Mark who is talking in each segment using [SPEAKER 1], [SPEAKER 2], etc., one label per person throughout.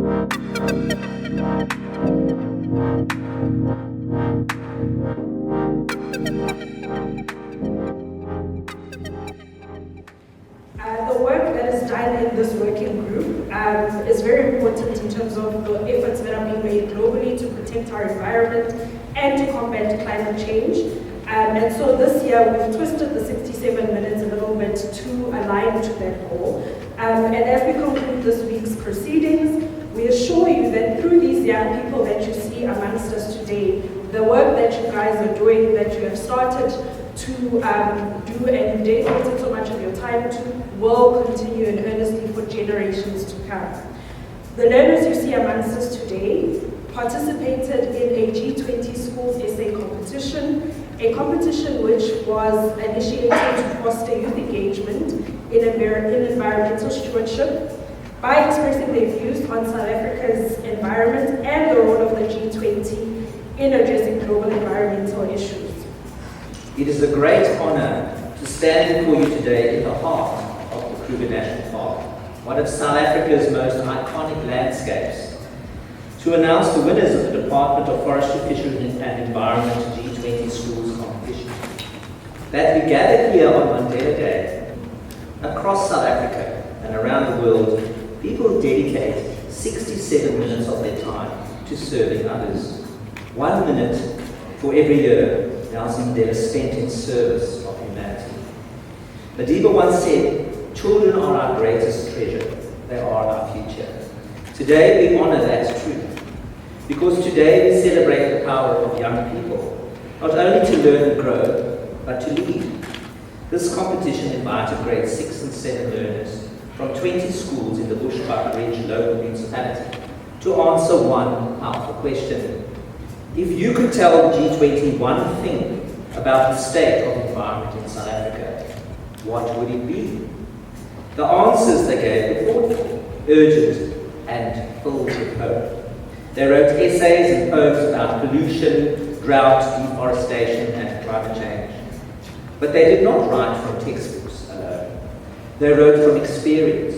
[SPEAKER 1] The work that is done in this working group is very important in terms of the efforts that are being made globally to protect our environment and to combat climate change. And so this year we've twisted the 67 minutes a little bit to align to that goal. And as we conclude this week's proceedings, we assure you that through these young people that you see amongst us today, the work that you guys are doing, that you have started to do and dedicated so much of your time to, will continue and earnestly for generations to come. The learners you see amongst us today participated in a G20 Schools Essay Competition, a competition which was initiated to foster youth engagement in environmental stewardship by expressing their views on South Africa's environment and the role of the G20 in addressing global environmental issues.
[SPEAKER 2] It is a great honor to stand before you today in the heart of the Kruger National Park, one of South Africa's most iconic landscapes, to announce the winners of the Department of Forestry, Fisheries and Environment G20 Schools Competition. That we gathered here on Mandela Day, across South Africa and around the world, people dedicate 67 minutes of their time to serving others. 1 minute for every year Nelson Mandela spent in service of humanity. Madiba once said, "Children are our greatest treasure. They are our future." Today we honor that truth, because today we celebrate the power of young people, not only to learn and grow, but to lead. This competition invited grades 6 and 7 learners from 20 schools in the Bushbuckridge local municipality to answer one powerful question. If you could tell G20 one thing about the state of the environment in South Africa, what would it be? The answers they gave were thoughtful, urgent, and filled with hope. They wrote essays and poems about pollution, drought, deforestation, and climate change. But they did not write from textbooks alone. They wrote from experience,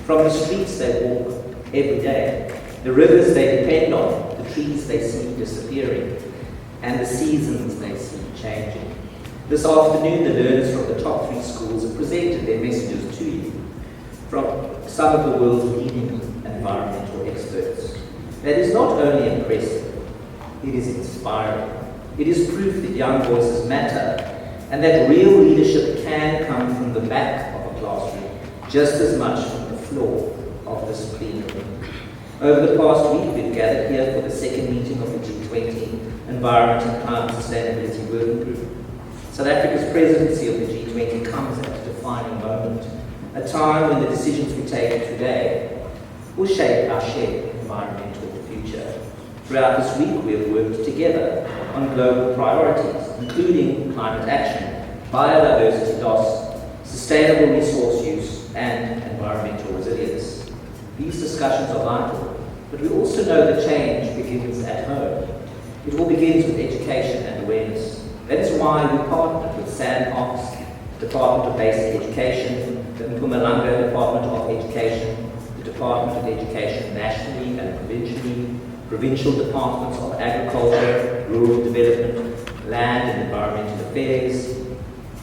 [SPEAKER 2] from the streets they walk every day, the rivers they depend on, the trees they see disappearing, and the seasons they see changing. This afternoon, the learners from the top 3 schools have presented their messages to you from some of the world's leading environmental experts. That is not only impressive, it is inspiring. It is proof that young voices matter and that real leadership can come from the back of a classroom just as much from the floor of this plenary. Over the past week, we've gathered here for the second meeting of the G20 Environment and Climate Sustainability Working Group. South Africa's presidency of the G20 comes at a defining moment, a time when the decisions we take today will shape our shared environmental future. Throughout this week, we have worked together on global priorities, including climate action, biodiversity loss, sustainable resource use, and environmental resilience. These discussions are vital, but we also know that change begins at home. It all begins with education and awareness. That is why we partnered with Sandbox, Department of Basic Education, the Mpumalanga Department of Education, the Department of Education nationally and provincially, provincial departments of agriculture, rural development, land and environmental affairs,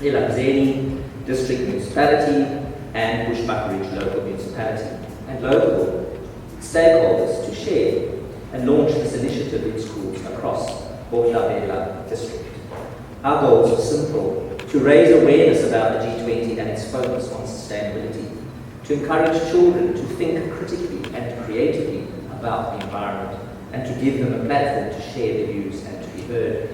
[SPEAKER 2] Elangeni district municipality, and Bushbuckridge local municipality, and local stakeholders to share and launch this initiative in schools across Bohlabela district. Our goals are simple: to raise awareness about the G20 and its focus on sustainability, to encourage children to think critically and creatively about the environment, and to give them a platform to share their views and to be heard.